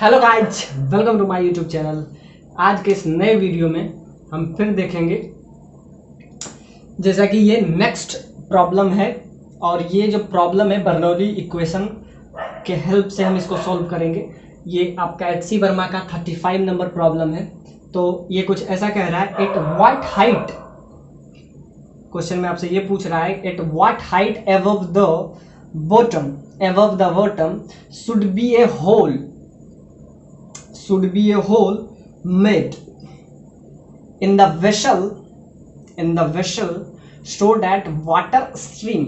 Hello guys, welcome to my YouTube channel. आज के इस नए वीडियो में हम फिर देखेंगे, जैसा कि ये नेक्स्ट प्रॉब्लम है और ये जो प्रॉब्लम है बर्नौली इक्वेशन के हेल्प से हम इसको सॉल्व करेंगे। ये आपका एच.सी. वर्मा का 35 नंबर प्रॉब्लम है। तो ये कुछ ऐसा कह रहा है, एट व्हाट हाइट, क्वेश्चन में आपसे ये पूछ रहा है, at what height above the bottom should be a hole made in the vessel so that water stream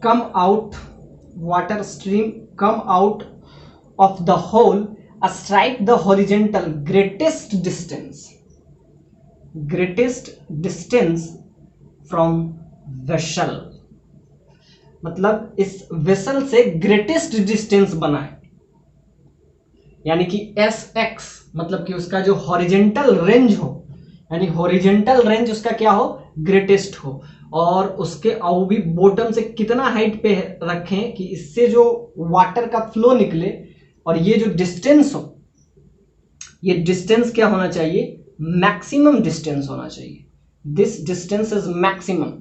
come out of the hole, strike the horizontal greatest distance from vessel। मतलब इस vessel से greatest distance बनाए, यानी कि Sx मतलब कि उसका जो हॉरिजेंटल रेंज हो, यानी हॉरिजेंटल रेंज उसका क्या हो, ग्रेटेस्ट हो, और उसके और भी बॉटम से कितना हाइट पे रखें कि इससे जो वाटर का फ्लो निकले, और ये जो डिस्टेंस हो, ये डिस्टेंस क्या होना चाहिए, मैक्सिमम डिस्टेंस होना चाहिए। दिस डिस्टेंस इज मैक्सिमम,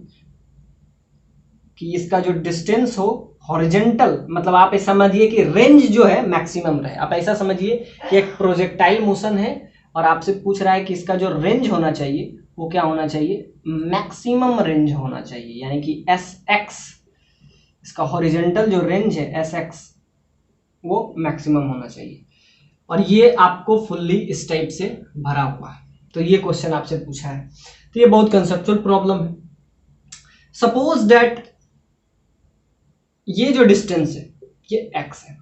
कि इसका जो डिस्टेंस हो हॉरिजेंटल, मतलब आप ऐसा समझिए कि रेंज जो है मैक्सिमम रहे। आप ऐसा समझिए कि एक प्रोजेक्टाइल मोशन है और आपसे पूछ रहा है कि इसका जो रेंज होना चाहिए वो क्या होना चाहिए, मैक्सिमम रेंज होना चाहिए, यानी कि Sx, इसका हॉरिजेंटल जो रेंज है Sx वो मैक्सिमम होना चाहिए। और ये आपको फुल्ली इस टाइप से भरा हुआ है। तो ये क्वेश्चन आपसे पूछा है, तो ये बहुत कंसेप्चुअल प्रॉब्लम है। सपोज दैट ये जो डिस्टेंस है ये x है,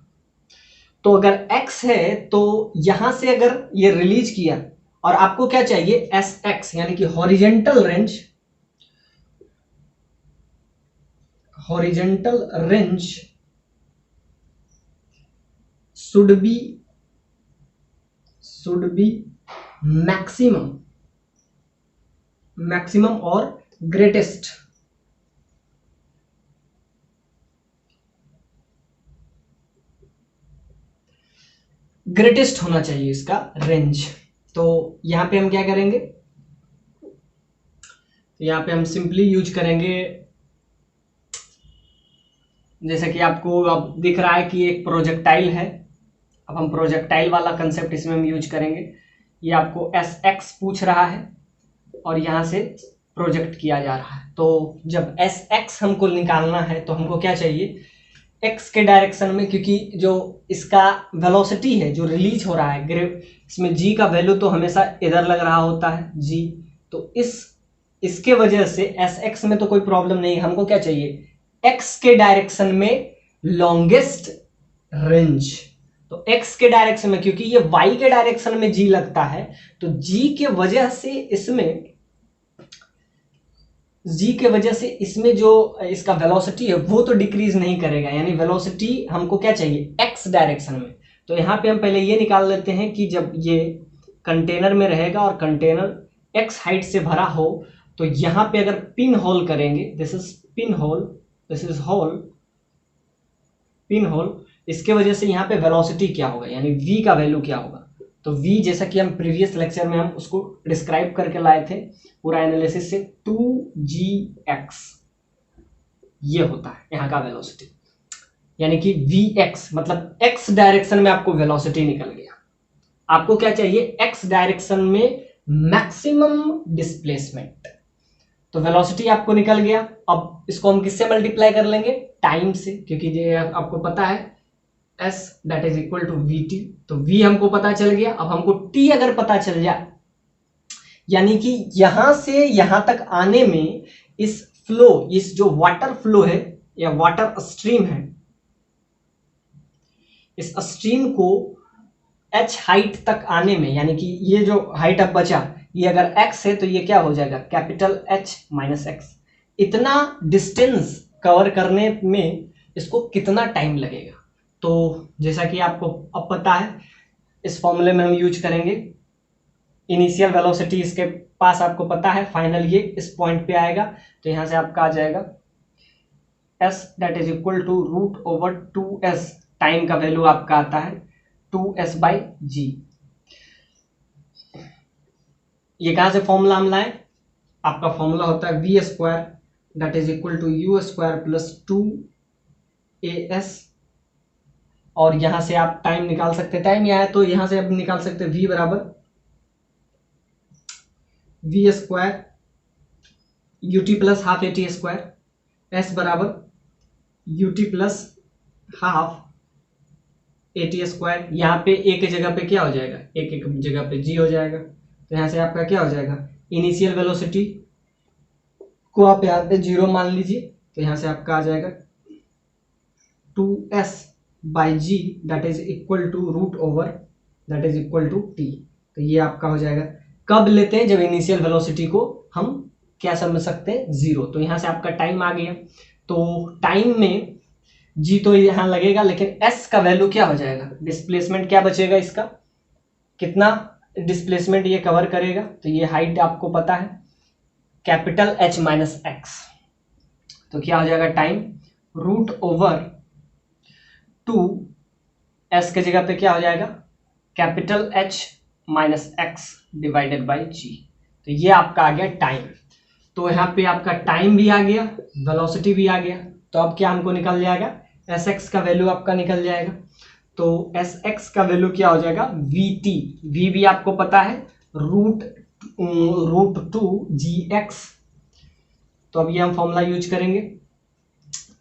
तो अगर x है तो यहां से अगर ये रिलीज किया और आपको क्या चाहिए, Sx, यानी कि horizontal range should be maximum और ग्रेटेस्ट होना चाहिए इसका रेंज। तो यहां पे हम क्या करेंगे, यहां पे हम सिंपली यूज करेंगे, जैसे कि आपको अब दिख रहा है कि एक प्रोजेक्टाइल है। अब हम प्रोजेक्टाइल वाला कंसेप्ट इसमें हम यूज करेंगे। ये आपको Sx पूछ रहा है और यहां से प्रोजेक्ट किया जा रहा है। तो जब Sx हमको निकालना है तो हमको क्या चाहिए, x के डायरेक्शन में, क्योंकि जो इसका वेलोसिटी है जो रिलीज हो रहा है, इसमें g का वैल्यू तो हमेशा इधर लग रहा होता है g, तो इसके वजह से Sx में तो कोई प्रॉब्लम नहीं है। हमको क्या चाहिए, x के डायरेक्शन में लॉन्गेस्ट रेंज। तो x के डायरेक्शन में, क्योंकि ये y के डायरेक्शन में g लगता है, तो g के वजह से इसमें जो इसका वेलोसिटी है वो तो डिक्रीज नहीं करेगा, यानी वेलोसिटी हमको क्या चाहिए, x डायरेक्शन में। तो यहां पे हम पहले ये निकाल लेते हैं कि जब ये कंटेनर में रहेगा और कंटेनर x हाइट से भरा हो, तो यहां पे अगर पिन होल करेंगे, दिस इज पिन होल, इसके वजह से यहां पे वेलोसिटी क्या होगा, यानी v का वैल्यू क्या होगा। तो v, जैसा कि हम प्रीवियस लेक्चर में हम उसको डिस्क्राइब करके लाए थे पूरा एनालिसिस से, 2gx ये होता है यहाँ का वेलोसिटी, यानी कि vx मतलब x डायरेक्शन में आपको वेलोसिटी निकल गया। आपको क्या चाहिए, x डायरेक्शन में मैक्सिमम डिस्प्लेसमेंट। तो वेलोसिटी आपको निकल गया। अब इसको हम किससे मल्टीप्लाई कर लेंगे, टाइम से, क्योंकि ये आपको पता है s that is equal to vt। तो v हमको पता चल गया। अब हमको t अगर पता चल जाए, यानी कि यहां से यहां तक आने में इस जो वाटर फ्लो है या वाटर स्ट्रीम है, इस स्ट्रीम को h हाइट तक आने में, यानी कि ये जो हाइट अब बचा, ये अगर x है तो ये क्या हो जाएगा, कैपिटल H माइनस x। इतना डिस्टेंस कवर करने में इसको कितना टाइम लगेगा। तो जैसा कि आपको अब पता है, इस फॉर्मूले में हम यूज करेंगे इनिशियल वेलोसिटी, इसके पास आपको पता है, फाइनल ये इस पॉइंट पे आएगा। तो यहां से आपका आ जाएगा s that is equal to root over 2s time का वैल्यू आपका आता है 2s/g। ये कहां से फॉर्मूला हम लाए? आपका फॉर्मूला होता है v² that is equal to u² plus 2as, और यहां से आप टाइम निकाल सकते हैं, टाइम यहां है तो यहां से आप निकाल सकते हैं v बराबर v² ut plus half at², s बराबर ut प्लस हाफ at²। यहाँ पे एक जगह पे क्या हो जाएगा, एक एक जगह पे g हो जाएगा, तो यहाँ से आपका क्या हो जाएगा, इनिशियल वेलोसिटी को आप यहाँ पे 0 मान लीजिए, तो यहाँ से आपका आ जाएगा 2s/g that is equal to root over that is equal to t। तो ये आपका हो जाएगा, कब लेते हैं, जब इनिशियल वेलोसिटी को हम क्या समझ सकते हैं, 0। तो यहाँ से आपका टाइम आ गया, तो टाइम में g तो यहाँ लगेगा, लेकिन s का वैल्यू क्या हो जाएगा, डिस्प्लेसमेंट क्या बचेगा इसका, कितना डिस्प्लेसमेंट ये कवर करेगा, तो ये हाइट आपको पता है कैपिटल h माइनस एक्स, तो क्या हो जाएगा टाइम रूट ओवर 2s के जगह पे क्या हो जाएगा capital h minus x divided by g. तो ये आपका आ गया टाइम। तो यहाँ पे आपका टाइम भी आ गया, वेलोसिटी भी आ गया, तो अब क्या हमको निकल जाएगा, sx का वैल्यू आपका निकल जाएगा। तो sx का वैल्यू क्या हो जाएगा, vt, v भी आपको पता है रूट 2gx। तो अब ये हम फॉर्मूला यूज करेंगे,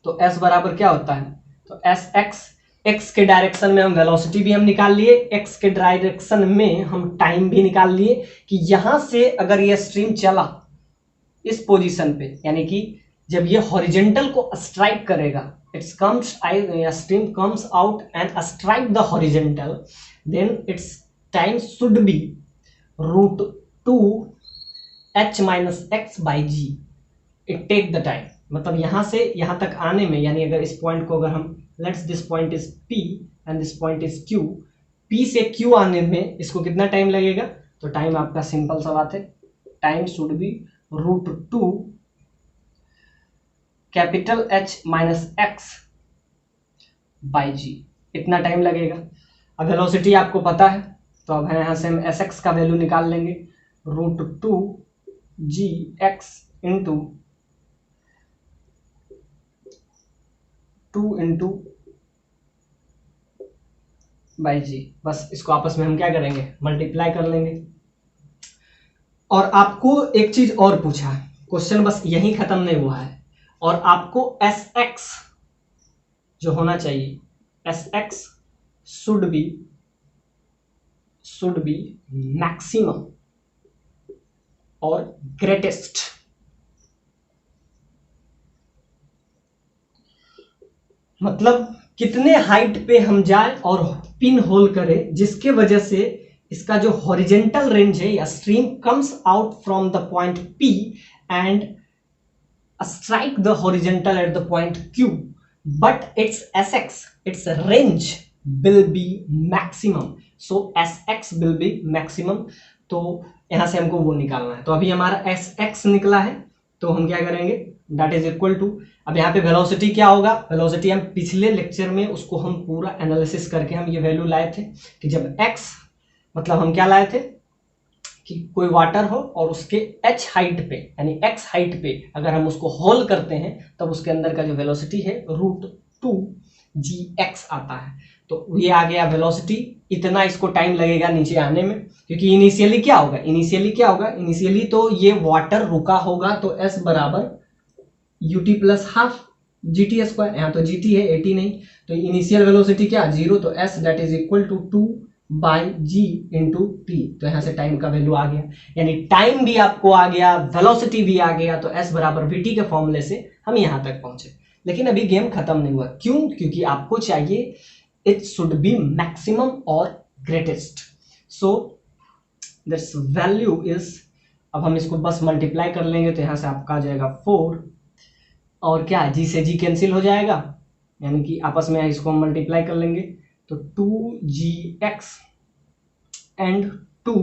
तो s बराबर क्या होता है, तो sx, x के डायरेक्शन में हम वेलोसिटी भी हम निकाल लिए, x के डायरेक्शन में हम टाइम भी निकाल लिए, कि यहां से अगर ये स्ट्रीम चला इस पोजीशन पे, यानी कि जब ये हॉरिजेंटल को स्ट्राइक करेगा, it's comes stream comes out and strike the horizontal, then it's time should be root 2h minus x by g. It take the time, मतलब यहां से यहां तक आने में, यानी अगर इस पॉइंट को अगर हम let's this point is p and this point is q, p से q आने में इसको कितना टाइम लगेगा, तो टाइम आपका सिंपल सा बात है, time should be root 2 capital h minus x by g, इतना टाइम लगेगा। अब वेलोसिटी आपको पता है, तो अब यहां से हम sx का वैल्यू निकाल लेंगे, root 2gx into 2 into by g, बस इसको आपस में हम क्या करेंगे, मल्टीप्लाई कर लेंगे। और आपको एक चीज और पूछा है, क्वेश्चन बस यही खत्म नहीं हुआ है, और आपको sx जो होना चाहिए, sx शुड बी मैक्सिमम और ग्रेटेस्ट। मतलब कितने हाइट पे हम जाए और पिन होल करें, जिसके वजह से इसका जो हॉरिजेंटल रेंज है या stream comes out from the point P and strike the horizontal at the point Q, but its range will be maximum, so sx will be maximum। तो यहां से हमको वो निकालना है, तो अभी हमारा sx निकला है, तो हम क्या करेंगे, दैट इज इक्वल टू, अब यहाँ पे वेलोसिटी क्या होगा, वेलोसिटी हम पिछले लेक्चर में उसको हम पूरा एनालिसिस करके हम ये वैल्यू लाए थे, कि जब x, मतलब हम क्या लाए थे कि कोई वाटर हो और उसके h हाइट पे यानी x हाइट पे अगर हम उसको होल करते हैं, तब उसके अंदर का जो वेलोसिटी है रूट 2gx आता है। तो ये आ गया वेलोसिटी, इतना इसको टाइम लगेगा नीचे आने में, क्योंकि इनिशियली क्या होगा, इनिशियली तो ये वाटर रुका होगा, तो s बराबर ut प्लस हाफ gt², यहाँ तो gt है 80 नहीं, तो इनिशियल वेलोसिटी क्या 0, तो s that is equal to 2/g into t। तो यहाँ से टाइम का वैल्यू आ गया, यानी टाइम भी आपको आ गया, वेलोसिटी भी आ गया, तो s बराबर vt के फॉर्मूले से हम यहाँ तक पहुंचे। लेकिन अभी गेम खत्म नहीं हुआ, क्यों, क्योंकि आपको चाहिए इट शुड बी मैक्सिमम और greatest. So this value is, अब हम इसको बस मल्टीप्लाई कर लेंगे, तो यहाँ से आपका आ जाएगा 4, और क्या जी से जी कैंसिल हो जाएगा, यानी कि आपस में इसको हम मल्टीप्लाई कर लेंगे, तो 2gx and 2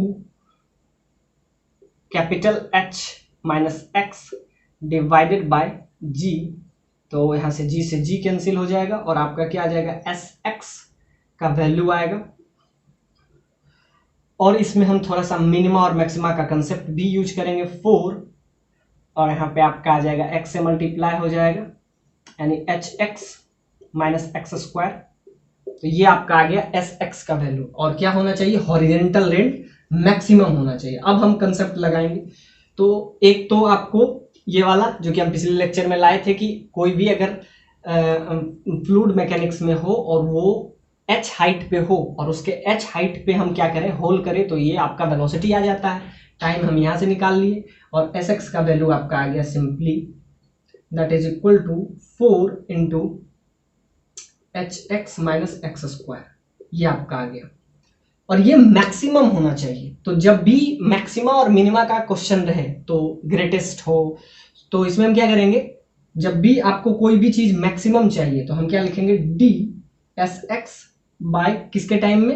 capital H minus x divided by g, तो यहाँ से G कैंसिल हो जाएगा और आपका क्या आ जाएगा, SX का वैल्यू आएगा। और इसमें हम थोड़ा सा मिनिमा और मैक्सिमा का कंसेप्ट भी यूज करेंगे, 4 और यहाँ पे आपका आ जाएगा x से मल्टीप्लाई हो जाएगा, यानी HX माइनस एक्स स्क्वायर। तो ये आपका आ गया SX का वैल्यू। और क्या होना चाहिए, हॉरिजेंटल रेंज मैक्सिमम होना चाहिए। अब हम कंसेप्ट लगाएंगे। तो एक तो आपको ये वाला जो कि हम पिछले लेक्चर में लाए थे कि कोई भी अगर फ्लूइड मैकेनिक्स में हो और वो h हाइट पे हो और उसके h हाइट पे हम क्या करें, होल करें, तो ये आपका वेलोसिटी आ जाता है। टाइम हम यहाँ से निकाल लिए और SX का वैल्यू आपका आ गया simply that is equal to 4 into HX minus x square, ये आपका आ गया। और ये मैक्सिमम होना चाहिए। तो जब भी मैक्सिमा और मिनिमा का क्वेश्चन रहे तो ग्रेटेस्ट हो, तो इसमें हम क्या करेंगे, जब भी आपको कोई भी चीज मैक्सिमम चाहिए तो हम क्या लिखेंगे, डी एस एक्स बाय किसके टाइम में,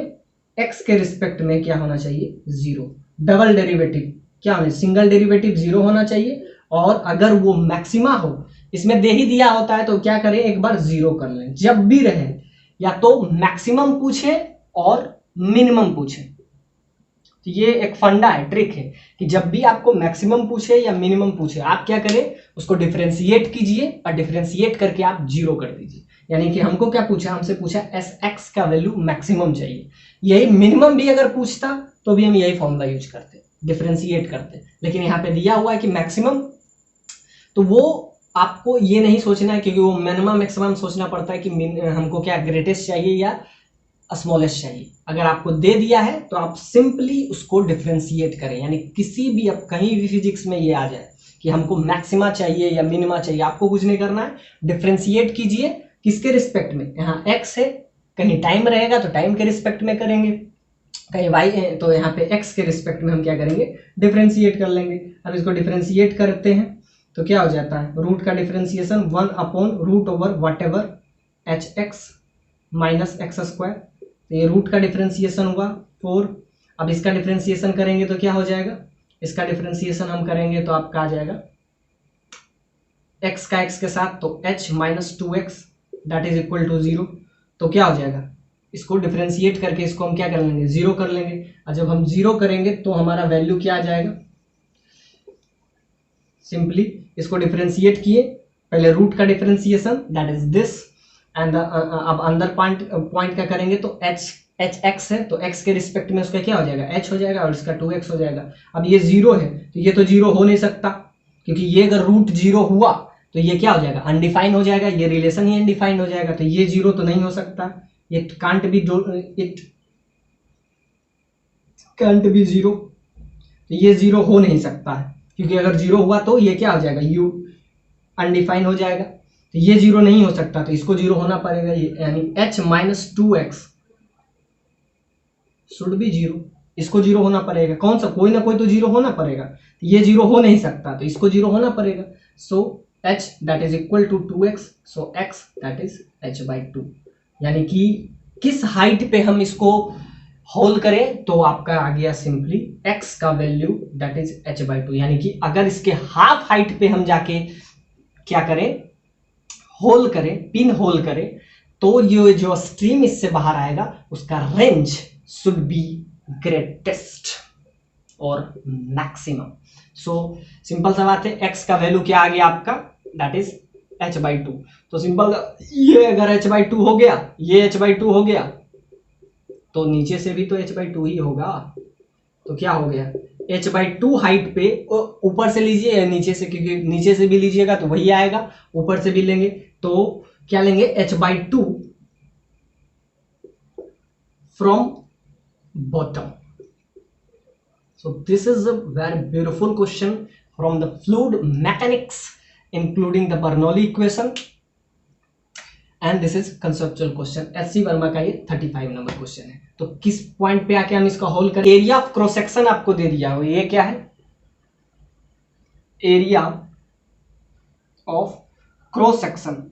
एक्स के रिस्पेक्ट में क्या होना चाहिए, जीरो। डबल डेरिवेटिव क्या होना, सिंगल डेरिवेटिव जीरो होना चाहिए। और अगर वो मैक्सिमा हो, इसमें दे ही दिया होता है तो क्या करें, एक बार जीरो कर लें। जब भी रहे या तो मैक्सिमम पूछे और मिनिमम पूछे। तो ये एक फंडा है, ट्रिक है कि जब भी आपको मैक्सिमम पूछे या मिनिमम पूछे, आप क्या करें, उसको डिफरेंशिएट कीजिए और डिफरेंशिएट करके आप जीरो कर दीजिए। यानी कि हमको क्या पूछा, हमसे पूछा SX का वैल्यू मैक्सिमम चाहिए। यही मिनिमम भी अगर पूछता तो भी हम यही फॉर्मूला यूज करते, डिफरेंशिएट करते। लेकिन यहाँ पे दिया हुआ है कि मैक्सिमम, तो वो आपको ये नहीं सोचना है, क्योंकि वो मिनिमम मैक्सिमम सोचना पड़ता है कि हमको क्या ग्रेटेस्ट चाहिए या स्मॉलेस्ट चाहिए। अगर आपको दे दिया है तो आप सिंपली उसको डिफरेंशिएट करें। यानी किसी भी, अब कहीं भी फिजिक्स में ये आ जाए कि हमको मैक्सिमा चाहिए या मिनिमा चाहिए, आपको कुछ नहीं करना है, डिफरेंशिएट कीजिए। किसके रिस्पेक्ट में, यहाँ x है, कहीं टाइम रहेगा तो टाइम के रिस्पेक्ट में करेंगे, कहीं y है तो यहाँ पे x के रिस्पेक्ट में हम क्या करेंगे, डिफरेंशिएट कर लेंगे। अब इसको डिफरेंशिएट करते हैं तो क्या हो जाता है, रूट का differentiation 1 upon root over whatever HX minus x square. तो ये रूट का डिफरेंशिएशन हुआ 4। अब इसका डिफरेंशिएशन करेंगे तो क्या हो जाएगा, इसका डिफरेंशिएशन हम करेंगे तो आपका आ जाएगा x का x के साथ तो h minus 2x that is equal to 0। तो क्या हो जाएगा, इसको डिफरेंशिएट करके इसको हम क्या कर लेंगे, जीरो कर लेंगे। और जब हम जीरो करेंगे तो हमारा वैल्यू क्या आ जाएगा, सिंपली इसको डिफरेंशिएट किए, पहले रूट का differentiation that is this and अब अंदर पॉइंट का करेंगे तो एच एक्स है तो x के रिस्पेक्ट में उसका क्या हो जाएगा, h हो जाएगा और इसका 2x हो जाएगा। अब ये जीरो है तो ये तो जीरो हो नहीं सकता, क्योंकि ये अगर रूट जीरो हुआ तो ये क्या हो जाएगा, अनडिफाइन हो जाएगा, ये रिलेशन ही अनडिफाइंड हो जाएगा। तो ये जीरो तो नहीं हो सकता, ये can't be, it can't be zero, तो ये जीरो हो नहीं सकता है, क्योंकि अगर जीरो हुआ तो ये क्या हो जाएगा, u अनडिफाइन हो जाएगा। तो ये जीरो नहीं हो सकता, तो इसको जीरो होना पड़ेगा, यानी h minus 2x should be zero, इसको जीरो होना पड़ेगा। कौन सा, कोई ना कोई तो जीरो होना पड़ेगा, तो ये जीरो हो नहीं सकता तो इसको जीरो होना पड़ेगा। So h that is equal to 2x, so x that is h/2। यानी कि किस हाइट पे हम इसको होल करें तो आपका आ गया सिंपली x का वैल्यू दैट इज h/2। यानी कि अगर इसके हाफ हाइट पे हम जाके क्या करें, होल करें, पिन होल करें, तो ये जो स्ट्रीम इससे बाहर आएगा उसका रेंज शुड बी ग्रेटेस्ट और मैक्सिमम। सो सिंपल सा बात है, x का वैल्यू क्या आ गया आपका, दैट इज h/2। तो सिंपल, ये अगर h/2 हो गया, ये h/2 हो गया तो नीचे से भी तो h/2 ही होगा। तो क्या हो गया, h/2 हाइट पे, ऊपर से लीजिए या नीचे से, क्योंकि नीचे से भी लीजिएगा तो वही आएगा, ऊपर से भी लेंगे तो क्या लेंगे, h/2 from bottom. So this is a very beautiful question from the fluid mechanics, including the Bernoulli equation, and this is conceptual question. SC Verma का ये 35 नंबर क्वेश्चन है। तो किस पॉइंट पे आके हम इसका होल करें, एरिया ऑफ क्रॉस सेक्शन आपको दे दिया हो, ये क्या है, area of cross section,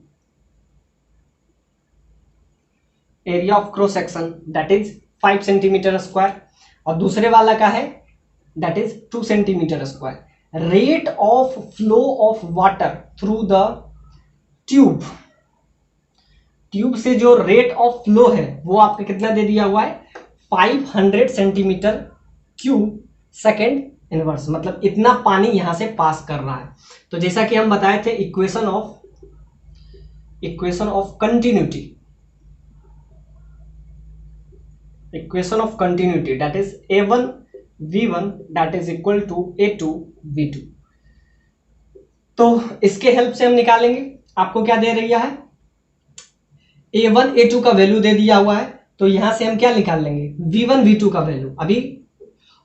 area of cross section that is 5 centimetre square, और दूसरे वाला का है that is 2 centimetre square. Rate of flow of water through the tube से जो रेट ऑफ फ्लो है वो आपका कितना दे दिया हुआ है, 500 सेंटीमीटर क्यूब सेकेंड इनवर्स, मतलब इतना पानी यहां से पास कर रहा है। तो जैसा कि हम बताए थे equation of continuity that is A1 V1 that is equal to A2 V2। तो इसके हेल्प से हम निकालेंगे, आपको क्या दे रही है, A1 A2 का वैल्यू दे दिया हुआ है, तो यहां से हम क्या निकाल लेंगे, V1 V2 का वैल्यू अभी।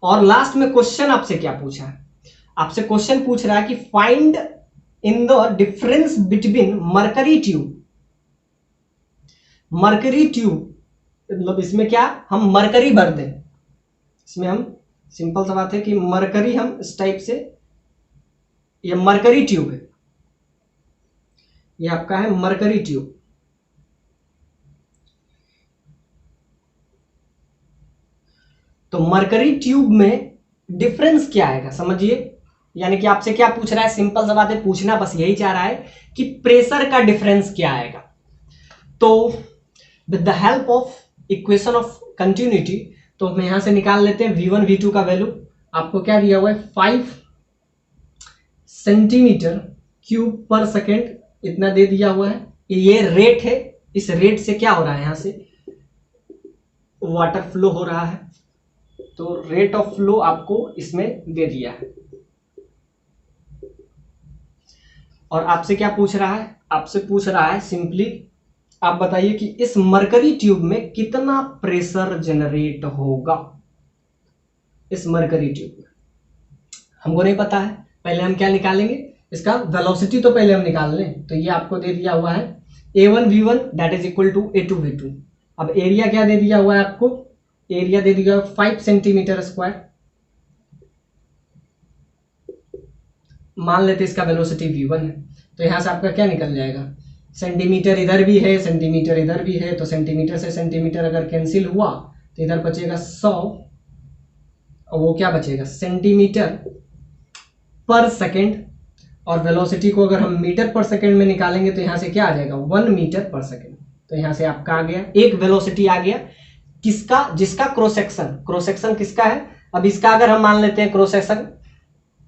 और लास्ट में क्वेश्चन आपसे क्या पूछा है, आपसे क्वेश्चन पूछ रहा है कि find in the difference between mercury tube, मतलब इसमें क्या हम मरकरी भर दें, इसमें हम सिंपल सा बात है कि मरकरी हम इस टाइप से, ये मरकरी ट्यूब है, ये आपका है मरकरी ट्यूब। तो मरकरी ट्यूब में डिफरेंस क्या आएगा समझिए, यानी कि आपसे क्या पूछ रहा है, सिंपल सा बात है, पूछना बस यही चाह रहा है कि प्रेशर का डिफरेंस क्या आएगा। तो with the help of equation of continuity, तो हम यहां से निकाल लेते हैं V1 V2 का वैल्यू। आपको क्या दिया हुआ है, 5 सेंटीमीटर क्यूब पर सेकेंड, इतना दे दिया हुआ है। ये रेट है, इस रेट से क्या हो रहा है, यहां से वाटर फ्लो हो रहा है, तो रेट ऑफ फ्लो आपको इसमें दे दिया है। और आपसे क्या पूछ रहा है, आपसे पूछ रहा है सिंपली आप बताइए कि इस मरकरी ट्यूब में कितना प्रेशर जनरेट होगा। इस मरकरी ट्यूब में हमको नहीं पता है, पहले हम क्या निकालेंगे, इसका वेलोसिटी तो पहले हम निकाल लें। तो ये आपको दे दिया हुआ है A1 V1 that is equal to A2 V2। अब एरिया क्या दे दिया हुआ है आपको, एरिया दे दिया 5 सेंटीमीटर स्क्वायर, मान लेते इसका वेलोसिटी V1 है। तो यहां से आपका क्या निकल जाएगा, सेंटीमीटर इधर भी है, सेंटीमीटर इधर भी है, तो सेंटीमीटर से सेंटीमीटर अगर कैंसिल हुआ तो इधर बचेगा 100, और वो क्या बचेगा, सेंटीमीटर पर सेकेंड। और वेलोसिटी को अगर हम मीटर पर सेकेंड में निकालेंगे तो यहां से क्या आ जाएगा, 1 मीटर पर सेकेंड। तो यहां से आपका आ गया एक वेलोसिटी आ गया, किसका, जिसका क्रॉस सेक्शन किसका है। अब इसका अगर हम मान लेते हैं क्रॉस सेक्शन,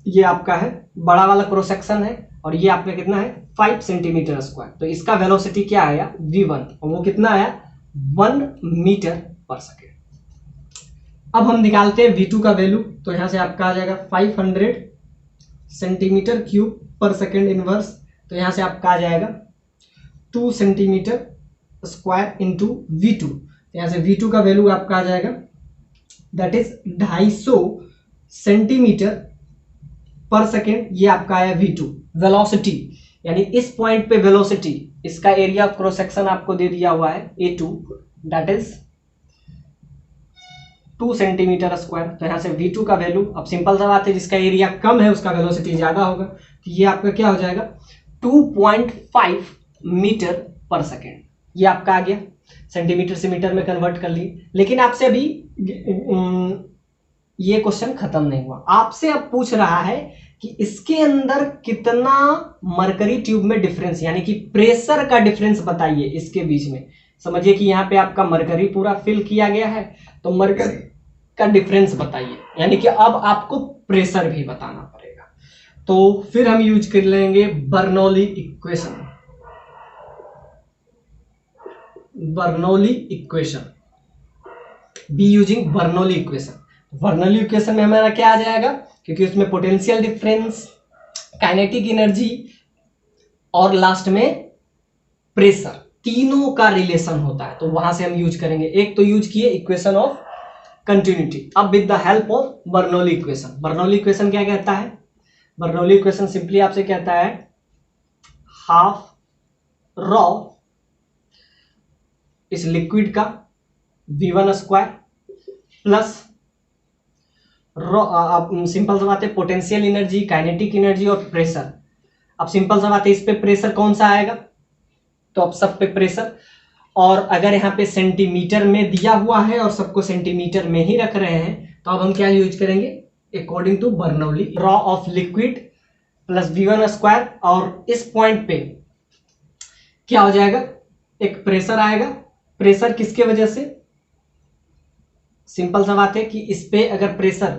ये आपका है बड़ा वाला क्रॉस सेक्शन है, और ये आपका कितना है 5 सेंटीमीटर स्क्वायर। तो इसका वेलोसिटी क्या आया V1, और वो कितना आया 1 मीटर पर सेकेंड। अब हम निकालते हैं V2 का वैल्यू, तो यहां से आपका आ जाएगा 500 सेंटीमीटर क्यूब पर सेकेंड इनवर्स। तो यहां से आपका आ जाएगा 2 सेंटीमीटर स्क्वायर इंटू V2। यहां से V2 का वैल्यू आपका आ जाएगा दैट इज 250 सेंटीमीटर पर सेकेंड। ये आपका आया V2 वेलोसिटी, यानी इस पॉइंट पे वेलोसिटी, इसका एरिया ऑफ क्रॉस सेक्शन आपको दे दिया हुआ है A2 that is 2 centimetre square. तो यहां से V2 का वैल्यू, अब सिंपल सा बात है, जिसका एरिया कम है उसका वेलोसिटी ज्यादा होगा, तो ये आपका क्या हो जाएगा 2.5 मीटर पर सेकेंड। ये आपका आ गया, सेंटीमीटर से मीटर में कन्वर्ट कर लिए। लेकिन आपसे अभी ये क्वेश्चन खत्म नहीं हुआ, आपसे अब पूछ रहा है कि इसके अंदर कितना मरकरी ट्यूब में डिफरेंस, यानी कि प्रेशर का डिफरेंस बताइए इसके बीच में। समझिए कि यहाँ पे आपका मरकरी पूरा फिल किया गया है, तो मरकरी का डिफरेंस बताइए, यानी कि अब आपको प्रेशर भी बताना पड़ेगा। तो फिर हम यूज कर लेंगे Bernoulli equation. Be using Bernoulli equation. Bernoulli equation में हमारा क्या आ जाएगा, क्योंकि उसमें पोटेंशियल डिफरेंस, काइनेटिक एनर्जी और लास्ट में प्रेशर, तीनों का रिलेशन होता है, तो वहां से हम यूज करेंगे। एक तो यूज किए इक्वेशन ऑफ कंटिन्यूटी, अब with the help of Bernoulli equation. Bernoulli equation क्या कहता है, बर्नौली इक्वेशन सिंपली आपसे कहता है हाफ रॉ इस लिक्विड का V1 स्क्वायर प्लस सिंपल सा बात है पोटेंशियल एनर्जी, काइनेटिक एनर्जी और प्रेशर। अब सिंपल सा बात है, इस पे प्रेशर कौन सा आएगा, तो अब सब पे प्रेशर, और अगर यहाँ पे सेंटीमीटर में दिया हुआ है और सबको सेंटीमीटर में ही रख रहे हैं, तो अब हम क्या यूज करेंगे, according to Bernoulli, rho of liquid plus V1 square. और इस पॉइंट पे क्या हो जाएगा, एक प्रेशर आएगा। प्रेशर किसके वजह से, सिंपल सा बात है कि इस पे अगर प्रेशर,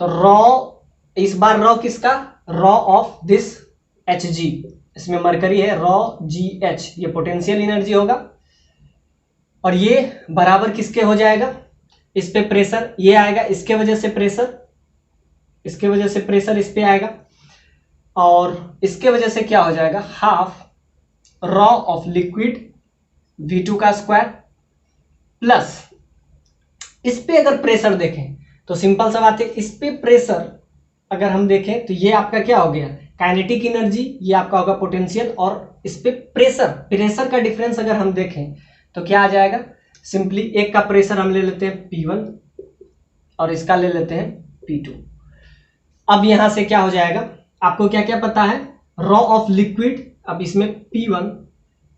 तो रॉ, इस बार रॉ किसका, रॉ ऑफ दिस Hg, इसमें मरकरी है, रॉ GH, ये पोटेंशियल एनर्जी होगा। और ये बराबर किसके हो जाएगा, इस पे प्रेशर ये आएगा, इसके वजह से प्रेशर, इसके वजह से प्रेशर इस पे आएगा, और इसके वजह से क्या हो जाएगा, half rho of liquid V2 का स्क्वायर प्लस इस पे अगर प्रेशर देखें तो सिंपल सा बात है, इस पे प्रेशर अगर हम देखें तो ये आपका क्या हो गया, काइनेटिक एनर्जी, ये आपका होगा पोटेंशियल, और इस पे प्रेशर का डिफरेंस अगर हम देखें तो क्या आ जाएगा, सिंपली एक का प्रेशर हम ले लेते हैं P1 और इसका ले लेते हैं P2। अब यहां से क्या हो जाएगा, आपको क्या क्या पता है, रॉ ऑफ लिक्विड, अब इसमें P1,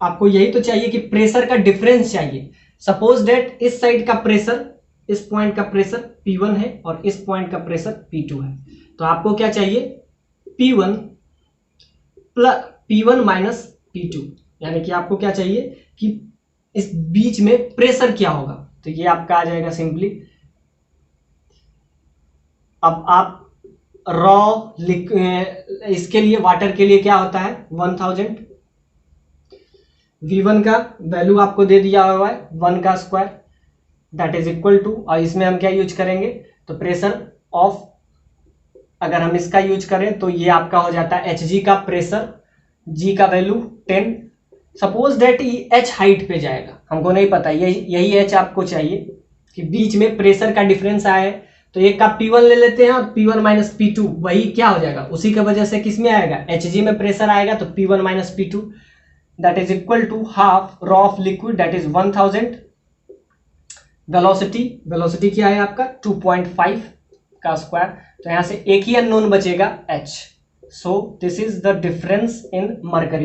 आपको यही तो चाहिए कि प्रेशर का डिफरेंस चाहिए। सपोज डेट इस साइड का प्रेशर, इस पॉइंट का प्रेशर P1 है और इस पॉइंट का प्रेशर P2 है, तो आपको क्या चाहिए, P1 माइनस P2, यानी कि आपको क्या चाहिए कि इस बीच में प्रेशर क्या होगा, तो ये आपका आ जाएगा सिंपली। अब आप रॉ इसके लिए, वाटर के लिए क्या होता है 1000, V1 का वैल्यू आपको दे दिया हुआ है 1 का square, that is equal to, और इसमें हम क्या यूज करेंगे, तो प्रेशर ऑफ, अगर हम इसका यूज करें तो ये आपका हो जाता है Hg का प्रेशर, G का वैल्यू 10। सपोज दैट ये H हाइट पे जाएगा, हमको नहीं पता, यही H आपको चाहिए कि बीच में प्रेशर का डिफरेंस आए, तो एक का P1 ले लेते हैं और P1 माइनस P2 वही क्या हो जाएगा, उसी की वजह से किस में आएगा, Hg में प्रेशर आएगा, तो P1 minus P2 that is equal to half rho of liquid that is 1000, velocity क्या है आपका 2.5 का स्क्वायर, तो यहां से एक ही अननोन बचेगा H। So this is the difference in mercury.